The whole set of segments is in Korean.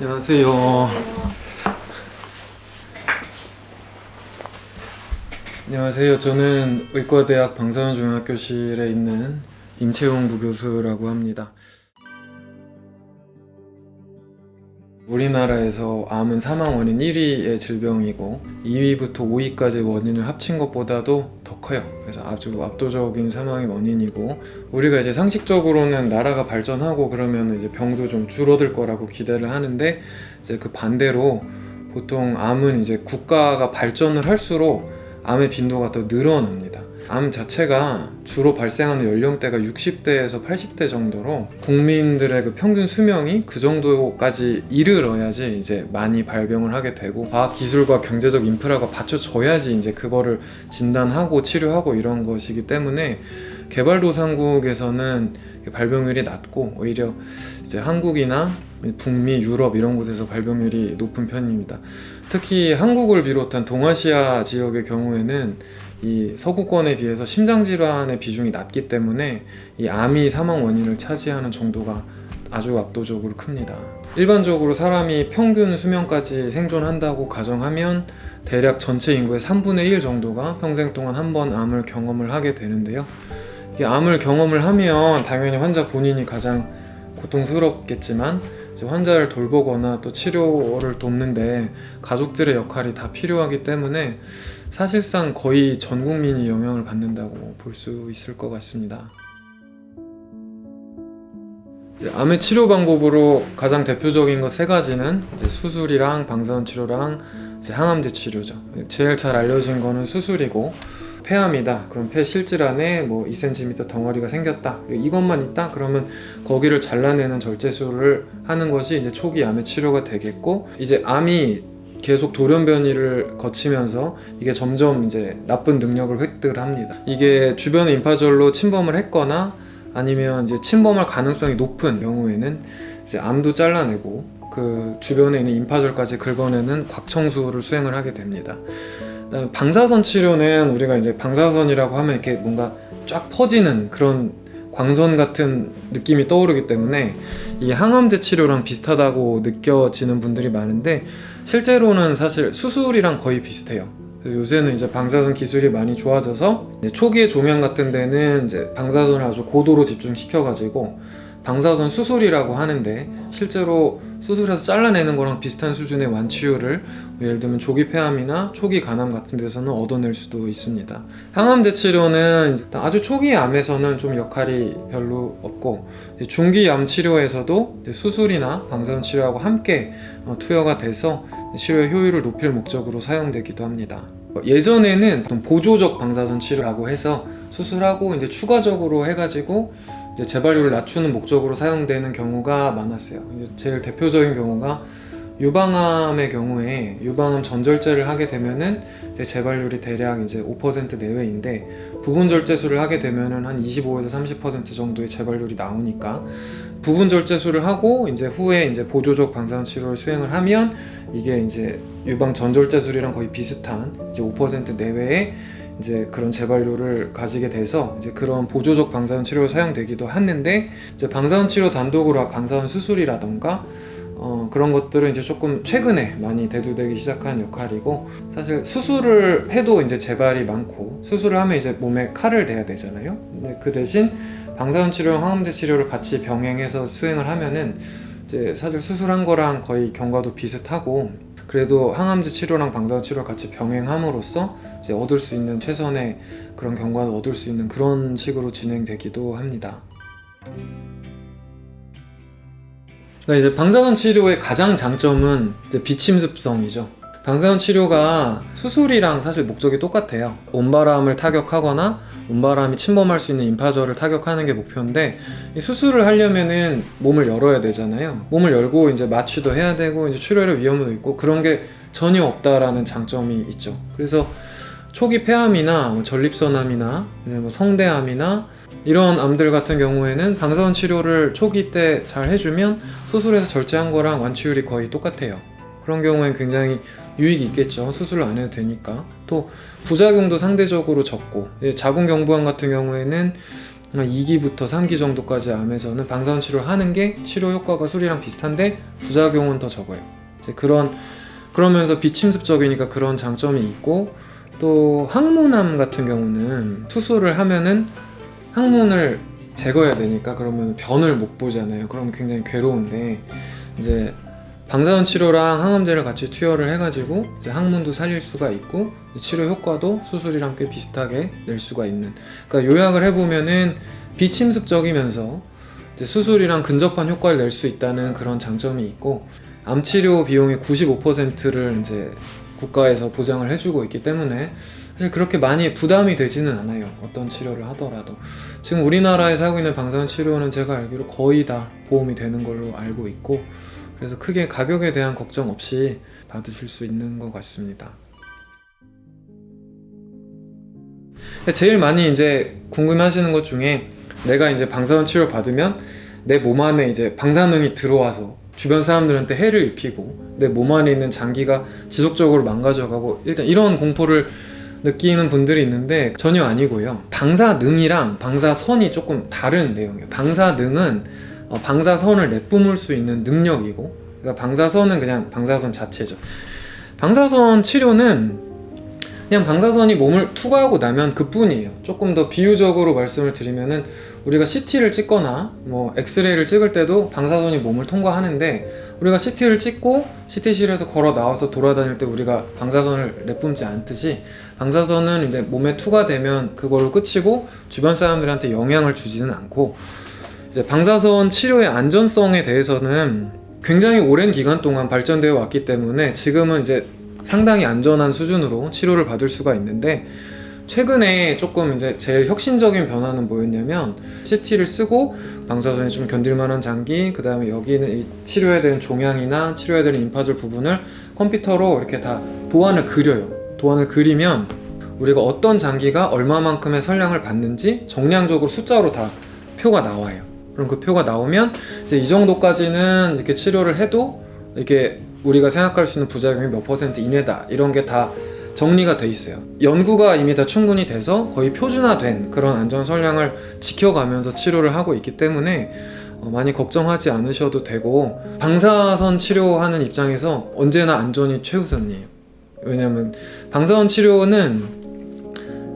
안녕하세요. 안녕하세요. 저는 의과대학 방사선종합교실에 있는 임채용 부교수라고 합니다. 우리나라에서 암은 사망 원인 1위의 질병이고 2위부터 5위까지 원인을 합친 것보다도 더 커요. 그래서 아주 압도적인 사망의 원인이고, 우리가 이제 상식적으로는 나라가 발전하고 그러면 이제 병도 좀 줄어들 거라고 기대를 하는데, 이제 그 반대로 보통 암은 이제 국가가 발전을 할수록 암의 빈도가 더 늘어납니다. 암 자체가 주로 발생하는 연령대가 60대에서 80대 정도로 국민들의 그 평균 수명이 그 정도까지 이르러야지 이제 많이 발병을 하게 되고, 과학 기술과 경제적 인프라가 받쳐져야지 이제 그거를 진단하고 치료하고 이런 것이기 때문에 개발도상국에서는 발병률이 낮고, 오히려 이제 한국이나 북미, 유럽 이런 곳에서 발병률이 높은 편입니다. 특히 한국을 비롯한 동아시아 지역의 경우에는 이 서구권에 비해서 심장질환의 비중이 낮기 때문에 이 암이 사망 원인을 차지하는 정도가 아주 압도적으로 큽니다. 일반적으로 사람이 평균 수명까지 생존한다고 가정하면 대략 전체 인구의 3분의 1 정도가 평생 동안 한 번 암을 경험을 하게 되는데요. 이 암을 경험을 하면 당연히 환자 본인이 가장 고통스럽겠지만, 환자를 돌보거나 또 치료를 돕는데 가족들의 역할이 다 필요하기 때문에 사실상 거의 전 국민이 영향을 받는다고 볼 수 있을 것 같습니다. 이제 암의 치료 방법으로 가장 대표적인 거 3가지는 이제 수술이랑 방사선 치료랑 이제 항암제 치료죠. 제일 잘 알려진 거는 수술이고, 폐암이다. 그럼 폐 실질 안에 뭐 2cm 덩어리가 생겼다. 이것만 있다. 그러면 거기를 잘라내는 절제술을 하는 것이 이제 초기 암의 치료가 되겠고, 이제 암이 계속 돌연변이를 거치면서 이게 점점 이제 나쁜 능력을 획득을 합니다. 이게 주변의 임파절로 침범을 했거나 아니면 이제 침범할 가능성이 높은 경우에는 이제 암도 잘라내고 그 주변에 있는 임파절까지 긁어내는 곽청수를 수행을 하게 됩니다. 방사선 치료는 우리가 이제 방사선이라고 하면 이렇게 뭔가 쫙 퍼지는 그런 광선 같은 느낌이 떠오르기 때문에 이 항암제 치료랑 비슷하다고 느껴지는 분들이 많은데, 실제로는 사실 수술이랑 거의 비슷해요. 요새는 이제 방사선 기술이 많이 좋아져서 초기의 종양 같은 데는 이제 방사선을 아주 고도로 집중시켜가지고 방사선 수술이라고 하는데, 실제로 수술해서 잘라내는 거랑 비슷한 수준의 완치율을 예를 들면 조기 폐암이나 초기 간암 같은 데서는 얻어낼 수도 있습니다. 항암제 치료는 아주 초기 암에서는 좀 역할이 별로 없고, 중기 암 치료에서도 수술이나 방사선 치료하고 함께 투여가 돼서 치료의 효율을 높일 목적으로 사용되기도 합니다. 예전에는 보조적 방사선 치료라고 해서 수술하고 이제 추가적으로 해가지고 이제 재발률을 낮추는 목적으로 사용되는 경우가 많았어요. 이제 제일 대표적인 경우가 유방암의 경우에 유방암 전절제를 하게 되면은 이제 재발률이 대략 이제 5% 내외인데, 부분 절제술을 하게 되면은 한 25에서 30% 정도의 재발률이 나오니까 부분 절제술을 하고 이제 후에 이제 보조적 방사선 치료를 수행을 하면 이게 이제 유방 전절제술이랑 거의 비슷한 이제 5% 내외의 이제 그런 재발률을 가지게 돼서 이제 그런 보조적 방사선 치료로 사용되기도 했는데, 이제 방사선 치료 단독으로 방사선 수술이라던가 그런 것들은 이제 조금 최근에 많이 대두되기 시작한 역할이고, 사실 수술을 해도 이제 재발이 많고 수술을 하면 이제 몸에 칼을 대야 되잖아요. 근데 그 대신 방사선 치료랑 항암제 치료를 같이 병행해서 수행을 하면은 이제 사실 수술한 거랑 거의 경과도 비슷하고, 그래도 항암제 치료랑 방사선 치료를 같이 병행함으로써 이제 얻을 수 있는 최선의 그런 경과를 얻을 수 있는 그런 식으로 진행되기도 합니다. 그러니까 이제 방사선 치료의 가장 장점은 이제 비침습성이죠. 방사선 치료가 수술이랑 사실 목적이 똑같아요. 온바람을 타격하거나 온바람이 침범할 수 있는 임파절을 타격하는 게 목표인데, 이 수술을 하려면은 몸을 열어야 되잖아요. 몸을 열고 이제 마취도 해야 되고 이제 출혈의 위험도 있고 그런 게 전혀 없다라는 장점이 있죠. 그래서 초기 폐암이나 전립선암이나 성대암이나 이런 암들 같은 경우에는 방사선 치료를 초기 때 잘 해주면 수술해서 절제한 거랑 완치율이 거의 똑같아요. 그런 경우엔 굉장히 유익이 있겠죠. 수술을 안 해도 되니까. 또 부작용도 상대적으로 적고, 자궁경부암 같은 경우에는 2기부터 3기 정도까지 암에서는 방사선 치료를 하는 게 치료 효과가 술이랑 비슷한데 부작용은 더 적어요. 이제 그러면서 비침습적이니까 그런 장점이 있고, 또 항문암 같은 경우는 수술을 하면은 항문을 제거해야 되니까 그러면 변을 못 보잖아요. 그럼 굉장히 괴로운데, 이제 방사선 치료랑 항암제를 같이 투여를 해가지고 이제 항문도 살릴 수가 있고 치료 효과도 수술이랑 꽤 비슷하게 낼 수가 있는, 그러니까 요약을 해보면은 비침습적이면서 이제 수술이랑 근접한 효과를 낼 수 있다는 그런 장점이 있고, 암 치료 비용의 95%를 이제 국가에서 보장을 해주고 있기 때문에 사실 그렇게 많이 부담이 되지는 않아요. 어떤 치료를 하더라도. 지금 우리나라에서 하고 있는 방사선 치료는 제가 알기로 거의 다 보험이 되는 걸로 알고 있고, 그래서 크게 가격에 대한 걱정 없이 받으실 수 있는 것 같습니다. 제일 많이 이제 궁금해하시는 것 중에, 내가 이제 방사선 치료 받으면 내 몸 안에 이제 방사능이 들어와서 주변 사람들한테 해를 입히고 내 몸 안에 있는 장기가 지속적으로 망가져가고, 일단 이런 공포를 느끼는 분들이 있는데 전혀 아니고요. 방사능이랑 방사선이 조금 다른 내용이에요. 방사능은 방사선을 내뿜을 수 있는 능력이고, 그러니까 방사선은 그냥 방사선 자체죠. 방사선 치료는 그냥 방사선이 몸을 투과하고 나면 그뿐이에요. 조금 더 비유적으로 말씀을 드리면은, 우리가 CT를 찍거나 뭐 엑스레이를 찍을 때도 방사선이 몸을 통과하는데, 우리가 CT를 찍고 CT실에서 걸어 나와서 돌아다닐 때 우리가 방사선을 내뿜지 않듯이, 방사선은 이제 몸에 투과되면 그걸로 끝이고 주변 사람들한테 영향을 주지는 않고, 이제 방사선 치료의 안전성에 대해서는 굉장히 오랜 기간 동안 발전되어 왔기 때문에 지금은 이제 상당히 안전한 수준으로 치료를 받을 수가 있는데, 최근에 조금 이제 제일 혁신적인 변화는 뭐였냐면, CT를 쓰고 방사선이 좀 견딜만한 장기, 그 다음에 여기는 치료해야 되는 종양이나 치료해야 되는 임파절 부분을 컴퓨터로 이렇게 다 도안을 그려요. 도안을 그리면 우리가 어떤 장기가 얼마만큼의 선량을 받는지 정량적으로 숫자로 다 표가 나와요. 그럼 그 표가 나오면 이제 이 정도까지는 이렇게 치료를 해도 이게 우리가 생각할 수 있는 부작용이 몇 % 이내다, 이런 게 다 정리가 돼 있어요. 연구가 이미 다 충분히 돼서 거의 표준화된 그런 안전 선량을 지켜가면서 치료를 하고 있기 때문에 많이 걱정하지 않으셔도 되고, 방사선 치료하는 입장에서 언제나 안전이 최우선이에요. 왜냐면 방사선 치료는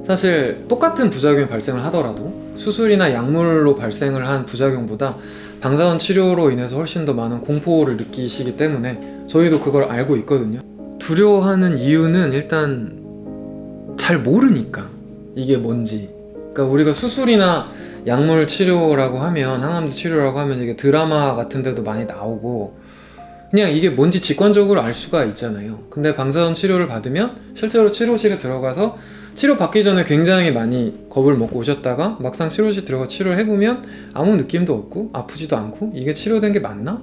사실 똑같은 부작용이 발생을 하더라도 수술이나 약물로 발생을 한 부작용보다 방사선 치료로 인해서 훨씬 더 많은 공포를 느끼시기 때문에 저희도 그걸 알고 있거든요. 두려워하는 이유는 일단 잘 모르니까, 이게 뭔지. 그러니까 우리가 수술이나 약물 치료라고 하면, 항암제 치료라고 하면 이게 드라마 같은 데도 많이 나오고 그냥 이게 뭔지 직관적으로 알 수가 있잖아요. 근데 방사선 치료를 받으면 실제로 치료실에 들어가서 치료 받기 전에 굉장히 많이 겁을 먹고 오셨다가 막상 치료실 들어가 치료를 해보면 아무 느낌도 없고 아프지도 않고, 이게 치료된 게 맞나?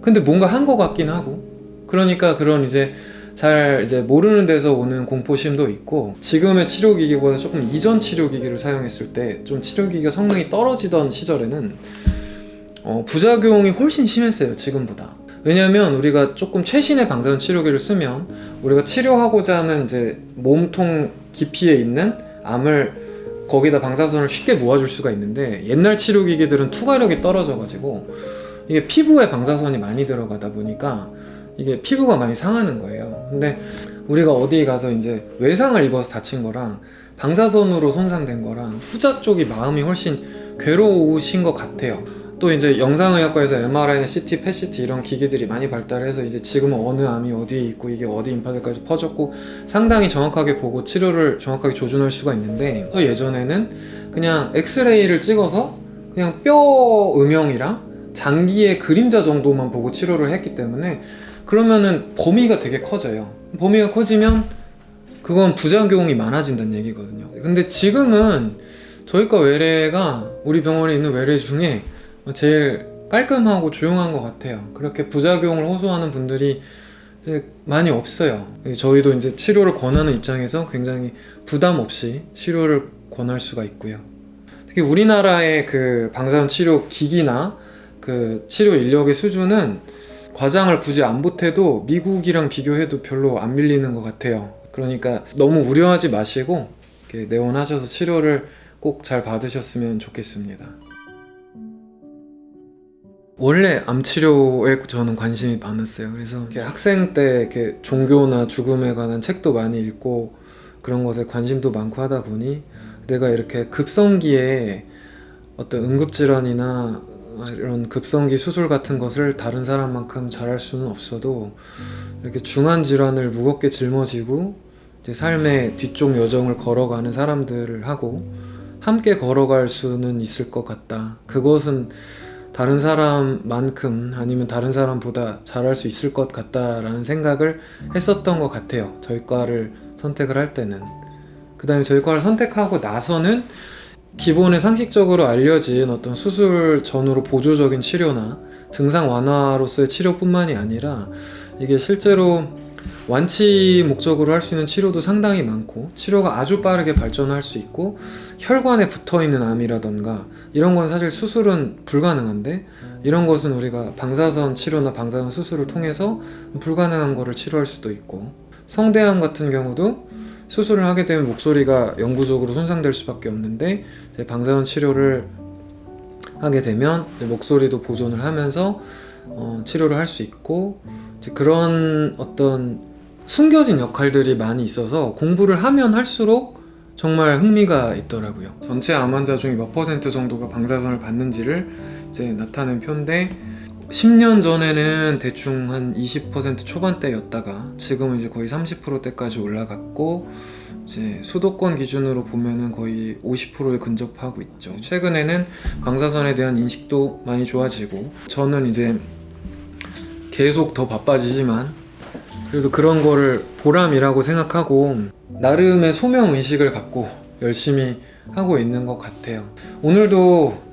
근데 뭔가 한 것 같긴 하고. 그러니까 그런 이제 잘 이제 모르는 데서 오는 공포심도 있고, 지금의 치료기기보다 조금 이전 치료기기를 사용했을 때 좀 치료기기가 성능이 떨어지던 시절에는 부작용이 훨씬 심했어요, 지금보다. 왜냐면 우리가 조금 최신의 방사선 치료기를 쓰면 우리가 치료하고자 하는 이제 몸통 깊이에 있는 암을 거기다 방사선을 쉽게 모아줄 수가 있는데, 옛날 치료기기들은 투과력이 떨어져가지고 이게 피부에 방사선이 많이 들어가다 보니까 이게 피부가 많이 상하는 거예요. 근데 우리가 어디 가서 이제 외상을 입어서 다친 거랑 방사선으로 손상된 거랑 후자 쪽이 마음이 훨씬 괴로우신 것 같아요. 또 이제 영상의학과에서 MRI나 CT, PET-CT 이런 기기들이 많이 발달해서 이제 지금은 어느 암이 어디에 있고 이게 어디 임파들까지 퍼졌고 상당히 정확하게 보고 치료를 정확하게 조준할 수가 있는데, 또 예전에는 그냥 엑스레이를 찍어서 그냥 뼈 음영이랑 장기의 그림자 정도만 보고 치료를 했기 때문에, 그러면은 범위가 되게 커져요. 범위가 커지면 그건 부작용이 많아진다는 얘기거든요. 근데 지금은 저희과 외래가 우리 병원에 있는 외래 중에 제일 깔끔하고 조용한 것 같아요. 그렇게 부작용을 호소하는 분들이 이제 많이 없어요. 저희도 이제 치료를 권하는 입장에서 굉장히 부담 없이 치료를 권할 수가 있고요. 특히 우리나라의 그 방사선 치료 기기나 그 치료 인력의 수준은 과장을 굳이 안 보태도 미국이랑 비교해도 별로 안 밀리는 것 같아요. 그러니까 너무 우려하지 마시고 이렇게 내원하셔서 치료를 꼭 잘 받으셨으면 좋겠습니다. 원래 암 치료에 저는 관심이 많았어요. 그래서 이렇게 학생 때 이렇게 종교나 죽음에 관한 책도 많이 읽고 그런 것에 관심도 많고 하다 보니 내가 이렇게 급성기에 어떤 응급질환이나 이런 급성기 수술 같은 것을 다른 사람만큼 잘할 수는 없어도 이렇게 중한 질환을 무겁게 짊어지고 이제 삶의 뒤쪽 여정을 걸어가는 사람들을 하고 함께 걸어갈 수는 있을 것 같다. 그것은 다른 사람만큼 아니면 다른 사람보다 잘할 수 있을 것 같다라는 생각을 했었던 것 같아요. 저희 과를 선택을 할 때는. 그 다음에 저희 과를 선택하고 나서는 기본에 상식적으로 알려진 어떤 수술 전후로 보조적인 치료나 증상 완화로서의 치료뿐만이 아니라 이게 실제로 완치 목적으로 할 수 있는 치료도 상당히 많고 치료가 아주 빠르게 발전할 수 있고 혈관에 붙어있는 암이라던가 이런 건 사실 수술은 불가능한데 이런 것은 우리가 방사선 치료나 방사선 수술을 통해서 불가능한 거를 치료할 수도 있고 성대암 같은 경우도 수술을 하게 되면 목소리가 영구적으로 손상될 수밖에 없는데 방사선 치료를 하게 되면 목소리도 보존을 하면서 치료를 할 수 있고 그런 어떤 숨겨진 역할들이 많이 있어서 공부를 하면 할수록 정말 흥미가 있더라고요. 전체 암 환자 중에 몇 % 정도가 방사선을 받는지를 이제 나타낸 표인데 10년 전에는 대충 한 20% 초반대였다가 지금은 이제 거의 30%대까지 올라갔고 이제 수도권 기준으로 보면은 거의 50%에 근접하고 있죠. 최근에는 방사선에 대한 인식도 많이 좋아지고 저는 이제 계속 더 바빠지지만 그래도 그런 거를 보람이라고 생각하고 나름의 소명 의식을 갖고 열심히 하고 있는 것 같아요. 오늘도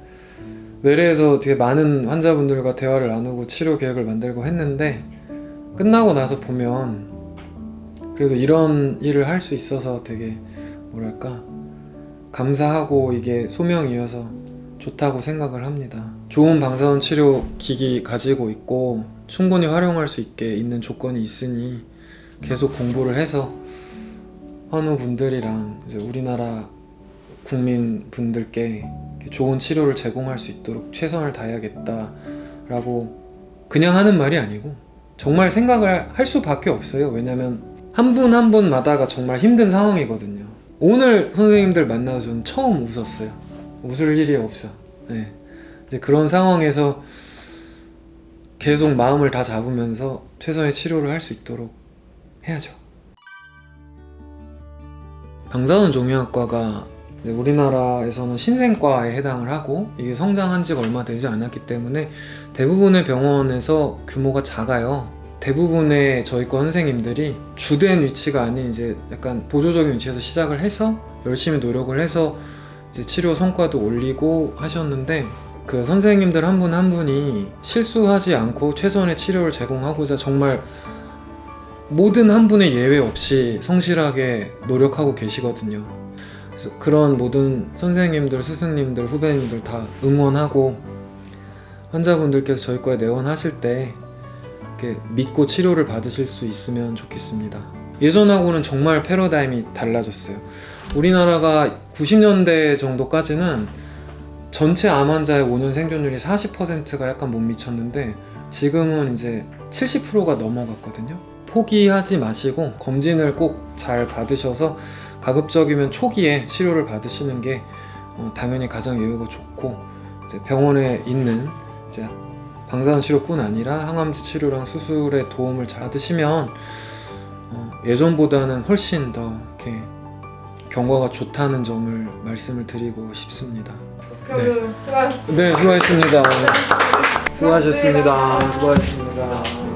외래에서 되게 많은 환자분들과 대화를 나누고 치료 계획을 만들고 했는데 끝나고 나서 보면 그래도 이런 일을 할 수 있어서 되게 뭐랄까 감사하고 이게 소명이어서 좋다고 생각을 합니다. 좋은 방사선 치료 기기 가지고 있고 충분히 활용할 수 있게 있는 조건이 있으니 계속 공부를 해서 환우분들이랑 이제 우리나라 국민분들께 좋은 치료를 제공할 수 있도록 최선을 다해야겠다라고 그냥 하는 말이 아니고 정말 생각을 할 수밖에 없어요. 왜냐면 한 분 한 분마다가 정말 힘든 상황이거든요. 오늘 선생님들 만나서 저는 처음 웃었어요. 웃을 일이 없어. 네. 이제 그런 상황에서 계속 마음을 다 잡으면서 최선의 치료를 할 수 있도록 해야죠. 방사선 종양학과가 우리나라에서는 신생과에 해당을 하고 이게 성장한 지가 얼마 되지 않았기 때문에 대부분의 병원에서 규모가 작아요. 대부분의 저희과 선생님들이 주된 위치가 아닌 이제 약간 보조적인 위치에서 시작을 해서 열심히 노력을 해서 이제 치료 성과도 올리고 하셨는데 그 선생님들 한 분 한 분이 실수하지 않고 최선의 치료를 제공하고자 정말 모든 한 분의 예외 없이 성실하게 노력하고 계시거든요. 그래서 그런 모든 선생님들, 스승님들, 후배님들 다 응원하고 환자분들께서 저희 과에 내원하실 때 이렇게 믿고 치료를 받으실 수 있으면 좋겠습니다. 예전하고는 정말 패러다임이 달라졌어요. 우리나라가 90년대 정도까지는 전체 암 환자의 5년 생존율이 40%가 약간 못 미쳤는데 지금은 이제 70%가 넘어갔거든요. 포기하지 마시고 검진을 꼭 잘 받으셔서 가급적이면 초기에 치료를 받으시는 게 당연히 가장 예후가 좋고 이제 병원에 있는 이제 방사선 치료뿐 아니라 항암제 치료랑 수술에 도움을 잘 받으시면 예전보다는 훨씬 더 이렇게 경과가 좋다는 점을 말씀을 드리고 싶습니다. 그럼 수고하셨습니다. 네, 수고하셨습니다. 수고하셨습니다. 수고하셨습니다.